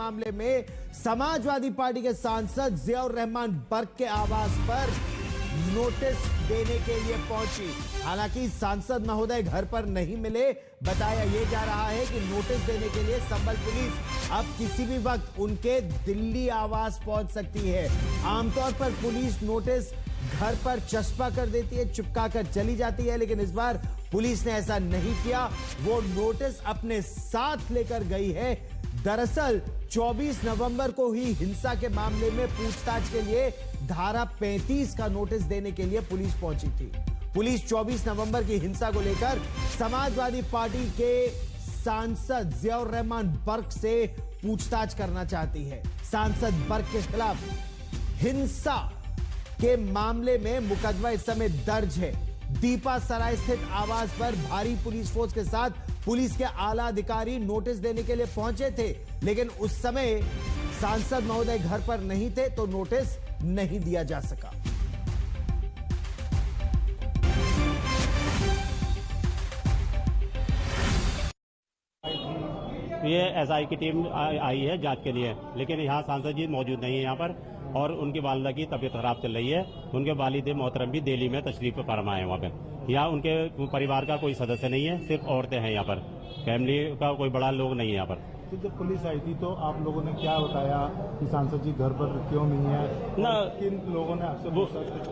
मामले में समाजवादी पार्टी के सांसद जियाउर रहमान बर्क के आवास पर नोटिस देने के लिए पहुंची। हालांकि सांसद महोदय घर पर नहीं मिले। बताया यह जा रहा है कि नोटिस देने के लिए संभल पुलिस अब किसी भी वक्त उनके दिल्ली आवास पहुंच सकती है। आमतौर पर पुलिस नोटिस घर पर चस्पा कर देती है, चिपका कर चली जाती है, लेकिन इस बार पुलिस ने ऐसा नहीं किया। वो नोटिस अपने साथ लेकर गई है। दरअसल 24 नवंबर को ही हिंसा के मामले में पूछताछ के लिए धारा 35 का नोटिस देने के लिए पुलिस पहुंची थी। पुलिस 24 नवंबर की हिंसा को लेकर समाजवादी पार्टी के सांसद जियाउर रहमान बर्क से पूछताछ करना चाहती है। सांसद बर्क के खिलाफ हिंसा के मामले में मुकदमा इस समय दर्ज है। दीपा सराय स्थित आवास पर भारी पुलिस फोर्स के साथ पुलिस के आला अधिकारी नोटिस देने के लिए पहुंचे थे, लेकिन उस समय सांसद महोदय घर पर नहीं थे तो नोटिस नहीं दिया जा सका। ये एसआई की टीम आई है जांच के लिए, लेकिन यहाँ सांसद जी मौजूद नहीं है यहाँ पर, और उनकी वालिदा की तबीयत खराब चल रही है। उनके वालिद मोहतरम भी दिल्ली में तशरीफ फरमा है। वहाँ पे यहाँ उनके परिवार का कोई सदस्य नहीं है, सिर्फ औरतें हैं यहाँ पर। फैमिली का कोई बड़ा लोग नहीं है यहाँ पर। तो जब पुलिस आई थी तो आप लोगों ने क्या बताया कि सांसद जी घर पर क्यों नहीं है? ना, किन लोगों ने आपसे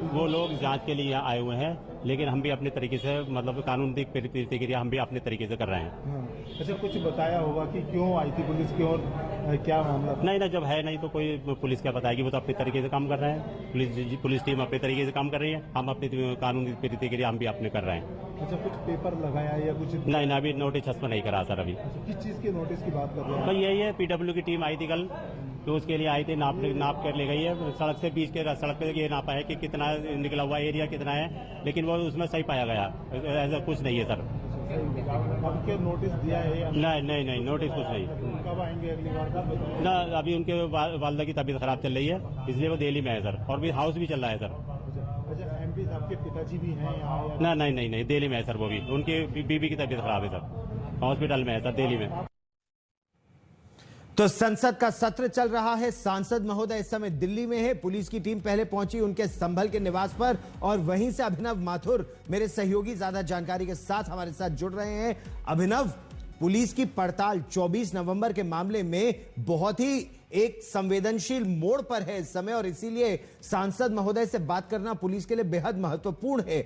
वो लोग जांच के लिए आए हुए हैं, लेकिन हम भी अपने तरीके से, मतलब कानूनी प्रतिक्रिया हम भी अपने तरीके से कर रहे हैं। अच्छा, कुछ बताया होगा कि क्यों आई थी पुलिस की और क्या मामला? नहीं ना, जब है नहीं तो कोई पुलिस क्या बताएगी। वो तो अपने तरीके से काम कर रहे हैं। पुलिस टीम अपने तरीके से काम कर रही है, हम अपनी कानूनी प्रतिक्रिया हम भी अपने कर रहे हैं। अच्छा, कुछ पेपर लगाया या कुछ? नहीं ना, अभी नोटिस छापा नहीं करा सर अभी। किस चीज के नोटिस की बात कर रहे हैं? भाई यही है, पीडब्ल्यू की टीम आई थी कल, तो उसके लिए आई थी, नाप कर ले गई है। सड़क से बीच के सड़क पे ये नापा है कि कितना निकला हुआ एरिया कितना है, लेकिन वो उसमें सही पाया गया। ऐसा कुछ नहीं है सर। अब क्या नोटिस दिया है? नहीं, नोटिस कुछ नहीं। कब आएंगे अगली बार? ना, अभी उनके वालिदा की तबीयत खराब चल रही है, इसलिए वो दिल्ली में है सर, और भी हाउस भी चल रहा है सर। अच्छा, एमपी साहब के पिताजी भी हैं यहाँ? ना, नहीं, दिल्ली में है सर। वो भी, उनकी बीबी की तबीयत खराब है सर, हॉस्पिटल में है सर, दिल्ली में। तो संसद का सत्र चल रहा है। सांसद महोदय इस समय दिल्ली में है। पुलिस की टीम पहले पहुंची उनके संभल के निवास पर, और वहीं से अभिनव माथुर मेरे सहयोगी ज्यादा जानकारी के साथ हमारे साथ जुड़ रहे हैं। अभिनव, पुलिस की पड़ताल 24 नवंबर के मामले में बहुत ही एक संवेदनशील मोड़ पर है इस समय, और इसीलिए सांसद महोदय से बात करना पुलिस के लिए बेहद महत्वपूर्ण है।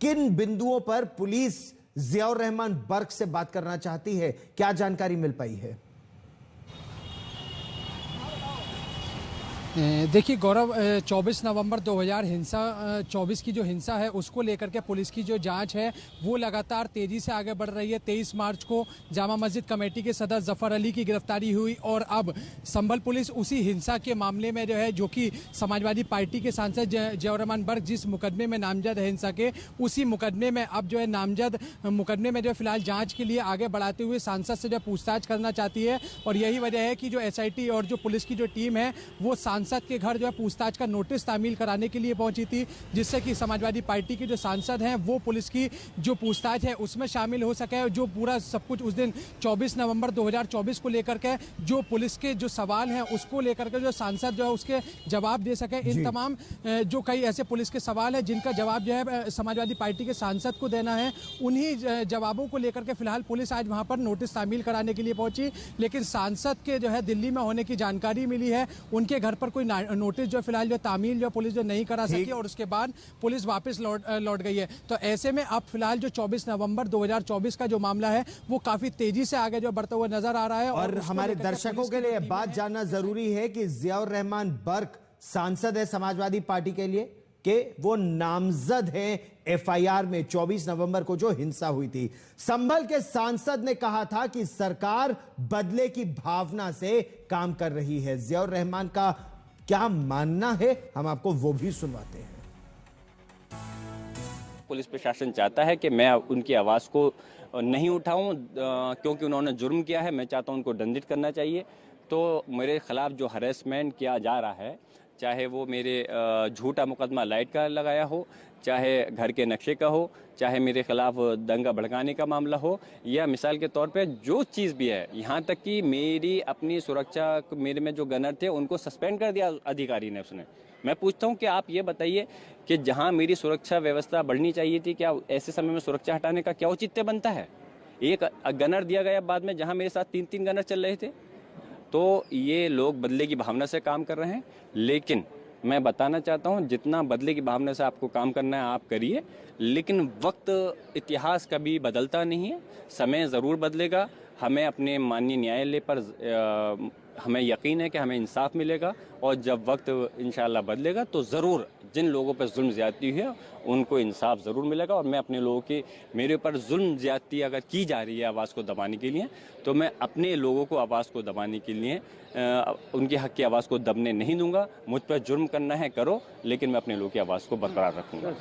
किन बिंदुओं पर पुलिस जियाउर रहमान बर्क से बात करना चाहती है, क्या जानकारी मिल पाई है? देखिए गौरव, 24 नवंबर 2024 की जो हिंसा है उसको लेकर के पुलिस की जो जांच है वो लगातार तेजी से आगे बढ़ रही है। 23 मार्च को जामा मस्जिद कमेटी के सदस्य जफर अली की गिरफ्तारी हुई, और अब संभल पुलिस उसी हिंसा के मामले में जो है, जो कि समाजवादी पार्टी के सांसद जियाउर रहमान बर्क जिस मुकदमे में नामजद है हिंसा के, उसी मुकदमे में अब जो है नामजद मुकदमे में जो फिलहाल जाँच के लिए आगे बढ़ाते हुए सांसद से जो पूछताछ करना चाहती है। और यही वजह है कि जो SIT और जो पुलिस की जो टीम है वो सांसद के घर जो है पूछताछ का नोटिस तामील कराने के लिए पहुंची थी, जिससे कि समाजवादी पार्टी के जो सांसद हैं वो पुलिस की जो पूछताछ है उसमें शामिल हो सके। जो पूरा सब कुछ उस दिन 24 नवंबर 2024 को लेकर के जो पुलिस के जो सवाल हैं उसको लेकर के जो सांसद जो है उसके जवाब दे सके। इन तमाम जो कई ऐसे पुलिस के सवाल है जिनका जवाब जो है समाजवादी पार्टी के सांसद को देना है, उन्हीं जवाबों को लेकर के फिलहाल पुलिस आज वहां पर नोटिस तामील कराने के लिए पहुंची। लेकिन सांसद के जो है दिल्ली में होने की जानकारी मिली है, उनके घर पर कोई नोटिस जो फिलहाल जो तामील जो पुलिस जो नहीं करा सकी, और उसके बाद पुलिस वापस लौट गई है। तो ऐसे में अब फिलहाल जो 24 नवंबर 2024 का जो मामला है वो काफी तेजी से आगे जो बढ़ता हुआ नजर आ रहा है। और हमारे दर्शकों के लिए बात जानना जरूरी है कि जियाउर रहमान बर्क सांसद है समाजवादी पार्टी के लिए, कि वो नामजद हैं FIR में 24 नवंबर को जो हिंसा हुई थी। संभल के सांसद ने कहा था कि सरकार बदले की भावना से काम कर रही है। जियाउर रहमान का क्या मानना है, हम आपको वो भी सुनवाते हैं। पुलिस प्रशासन चाहता है कि मैं उनकी आवाज़ को नहीं उठाऊं, क्योंकि उन्होंने जुर्म किया है। मैं चाहता हूं उनको दंडित करना चाहिए। तो मेरे खिलाफ जो हरेसमेंट किया जा रहा है, चाहे वो मेरे झूठा मुकदमा लाइट का लगाया हो, चाहे घर के नक्शे का हो, चाहे मेरे खिलाफ दंगा भड़काने का मामला हो, या मिसाल के तौर पे जो चीज़ भी है, यहाँ तक कि मेरी अपनी सुरक्षा, मेरे में जो गनर थे उनको सस्पेंड कर दिया अधिकारी ने उसने। मैं पूछता हूँ कि आप ये बताइए कि जहाँ मेरी सुरक्षा व्यवस्था बढ़नी चाहिए थी, क्या ऐसे समय में सुरक्षा हटाने का क्या औचित्य बनता है? एक गनर दिया गया बाद में, जहाँ मेरे साथ 3-3 गनर चल रहे थे। तो ये लोग बदले की भावना से काम कर रहे हैं, लेकिन मैं बताना चाहता हूं, जितना बदले की भावना से आपको काम करना है आप करिए, लेकिन वक्त, इतिहास कभी बदलता नहीं है, समय ज़रूर बदलेगा। हमें अपने माननीय न्यायालय पर हमें यकीन है कि हमें इंसाफ मिलेगा, और जब वक्त इंशाल्लाह बदलेगा तो ज़रूर जिन लोगों पर जुल्म ज़्यादती है उनको इंसाफ ज़रूर मिलेगा। और मैं अपने लोगों के, मेरे ऊपर जुल्म ज़्यादती अगर की जा रही है आवाज़ को दबाने के लिए, तो मैं अपने लोगों को आवाज़ को दबाने के लिए उनके हक़ की आवाज़ को दबने नहीं दूंगा। मुझ पर जुर्म करना है करो, लेकिन मैं अपने लोगों की आवाज़ को बरकरार रखूंगा।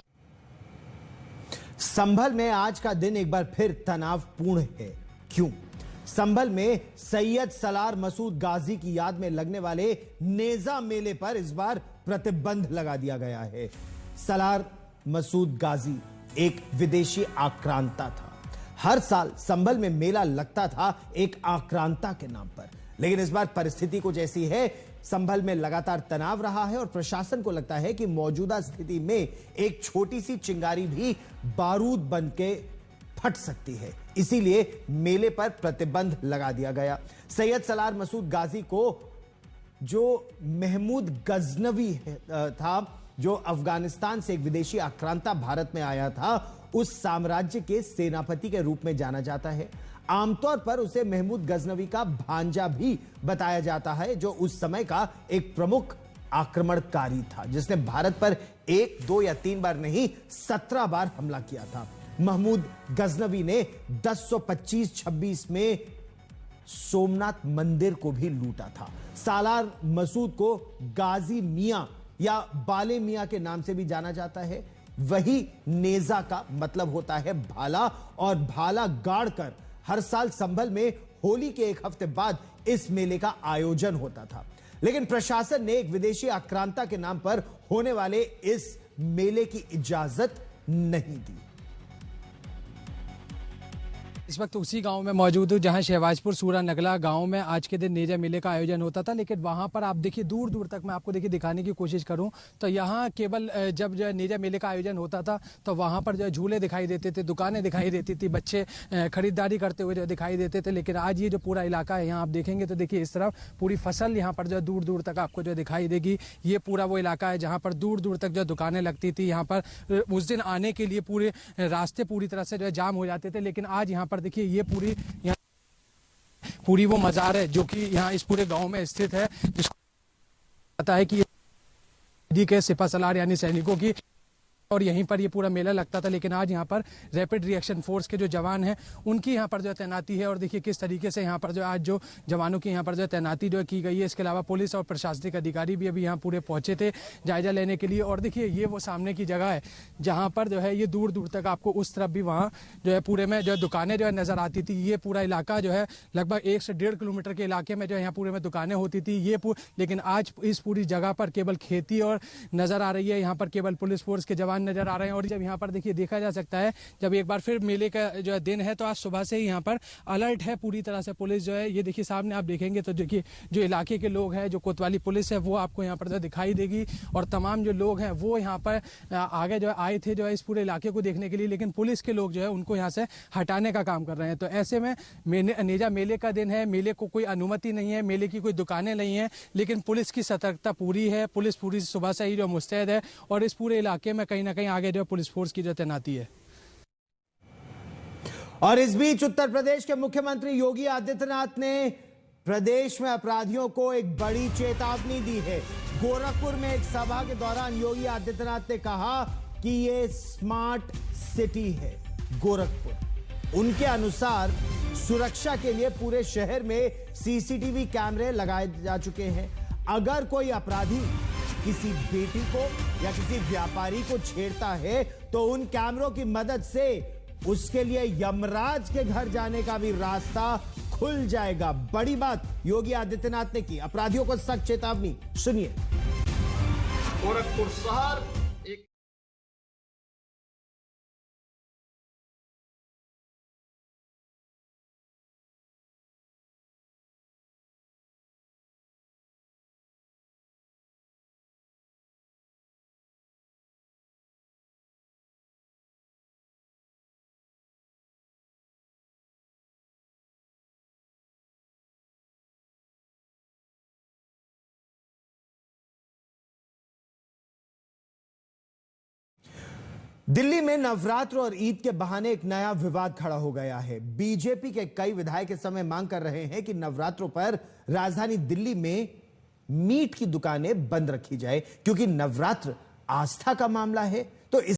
संभल में आज का दिन एक बार फिर तनावपूर्ण है। क्यों? संभल में सैयद सलार मसूद गाजी की याद में लगने वाले नेजा मेले पर इस बार प्रतिबंध लगा दिया गया है। सलार मसूद गाजी एक विदेशी आक्रांता था। हर साल संभल में मेला लगता था एक आक्रांता के नाम पर, लेकिन इस बार परिस्थिति कुछ ऐसी है। संभल में लगातार तनाव रहा है और प्रशासन को लगता है कि मौजूदा स्थिति में एक छोटी सी चिंगारी भी बारूद बन के फट सकती है। इसीलिए मेले पर प्रतिबंध लगा दिया गया। सैयद सलार मसूद गाजी को जो महमूद गजनवी था, जो अफगानिस्तान से एक विदेशी आक्रांता भारत में आया था, उस साम्राज्य के सेनापति के रूप में जाना जाता है। आमतौर पर उसे महमूद गजनवी का भांजा भी बताया जाता है, जो उस समय का एक प्रमुख आक्रमणकारी था, जिसने भारत पर 1, 2 या 3 बार नहीं 17 बार हमला किया था। महमूद गजनवी ने 1025-26 में सोमनाथ मंदिर को भी लूटा था। सालार मसूद को गाजी मियां या बाले मियां के नाम से भी जाना जाता है। वही नेजा का मतलब होता है भाला, और भाला गाड़कर हर साल संभल में होली के एक हफ्ते बाद इस मेले का आयोजन होता था। लेकिन प्रशासन ने एक विदेशी आक्रांता के नाम पर होने वाले इस मेले की इजाजत नहीं दी। इस वक्त उसी गांव में मौजूद हूँ जहां शहबाजपुर सूरा नगला गांव में आज के दिन नेजा मेले का आयोजन होता था। लेकिन वहां पर आप देखिए दूर दूर तक मैं आपको देखिए दिखाने की कोशिश करूं तो यहां केवल जब जो नेजा मेले का आयोजन होता था तो वहां पर जो झूले दिखाई देते थे, दुकानें दिखाई देती थी, बच्चे खरीदारी करते हुए जो दिखाई देते थे। लेकिन आज ये जो पूरा इलाका है यहाँ आप देखेंगे तो देखिए इस तरफ पूरी फसल यहाँ पर जो दूर दूर तक आपको जो दिखाई देगी। ये पूरा वो इलाका है जहाँ पर दूर दूर तक जो दुकानें लगती थी। यहाँ पर उस दिन आने के लिए पूरे रास्ते पूरी तरह से जो जाम हो जाते थे। लेकिन आज यहाँ पर देखिए ये पूरी वो मजार है जो कि यहाँ इस पूरे गांव में स्थित है, जिसको पता है कि के सिपा सलार यानी सैनिकों की, और यहीं पर ये पूरा मेला लगता था। लेकिन आज यहाँ पर रैपिड रिएक्शन फोर्स के जो जवान हैं उनकी यहाँ पर जो तैनाती है, और देखिए किस तरीके से यहाँ पर जो आज जो जवानों की यहाँ पर जो तैनाती जो की गई है। इसके अलावा पुलिस और प्रशासनिक अधिकारी भी अभी यहाँ पूरे पहुंचे थे जायजा लेने के लिए। और देखिए ये वो सामने की जगह है जहाँ पर जो है ये दूर दूर तक आपको उस तरफ भी वहाँ जो है पूरे में जो दुकानें जो है नजर आती थी। ये पूरा इलाका जो है लगभग 1 से 1.5 किलोमीटर के इलाके में जो है यहाँ पूरे में दुकानें होती थी। लेकिन आज इस पूरी जगह पर केवल खेती और नजर आ रही है। यहाँ पर केवल पुलिस फोर्स के जवान नजर आ रहे हैं। और जब यहाँ पर देखिए देखा जा सकता है, जब एक बार फिर मेले का जो है दिन है तो आज सुबह से ही यहाँ पर अलर्ट है पूरी तरह से पुलिस जो है। ये देखिए सामने आप देखेंगे तो देखिए जो इलाके के लोग हैं, जो कोतवाली पुलिस है, वो आपको यहाँ पर जो दिखाई देगी। और तमाम जो लोग हैं वो यहाँ पर आगे जो है आए थे जो है इस पूरे इलाके को देखने के लिए। लेकिन पुलिस के लोग जो है उनको यहाँ से हटाने का काम कर रहे हैं। तो ऐसे में नेजा मेले का दिन है, मेले को कोई अनुमति नहीं है, मेले की कोई दुकानें नहीं है, लेकिन पुलिस की सतर्कता पूरी है। पुलिस पूरी सुबह से ही जो मुस्तैद है और इस पूरे इलाके में कहीं ना कहीं आगे जो पुलिस फोर्स की जो तैनाती है। और इस बीच उत्तर प्रदेश के मुख्यमंत्री योगी आदित्यनाथ ने प्रदेश में अपराधियों को एक बड़ी चेतावनी दी है। गोरखपुर में एक सभा के दौरान योगी आदित्यनाथ ने कहा कि ये स्मार्ट सिटी है गोरखपुर। उनके अनुसार सुरक्षा के लिए पूरे शहर में सीसीटीवी कैमरे लगाए जा चुके हैं। अगर कोई अपराधी किसी बेटी को या किसी व्यापारी को छेड़ता है तो उन कैमरों की मदद से उसके लिए यमराज के घर जाने का भी रास्ता खुल जाएगा। बड़ी बात योगी आदित्यनाथ ने की, अपराधियों को सख्त चेतावनी। सुनिए। गोरखपुर शहर एक दिल्ली में नवरात्र और ईद के बहाने एक नया विवाद खड़ा हो गया है। बीजेपी के कई विधायक इस समय मांग कर रहे हैं कि नवरात्रों पर राजधानी दिल्ली में मीट की दुकानें बंद रखी जाए, क्योंकि नवरात्र आस्था का मामला है। तो इस